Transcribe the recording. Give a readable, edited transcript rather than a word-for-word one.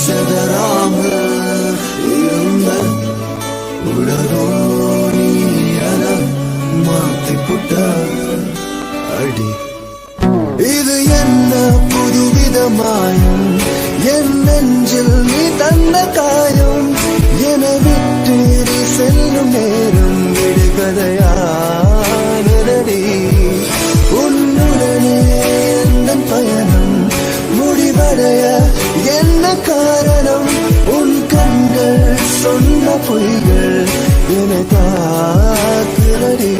செதறாமல் இருந்த உலகோ நீ என மாத்தி புட்ட அடி. இது என்ன புதுவித மாயம், என் நெஞ்சில் நீ தந்த காயம், என விட்டு நீ செல்லும் நேரம் விடுகதையானதடி. உன்னுடனே எந்த பயணம் முடிவடைய என்ன காரணம், உன் கண்கள் சொன்ன பொய்கள் என தாக்குதடி.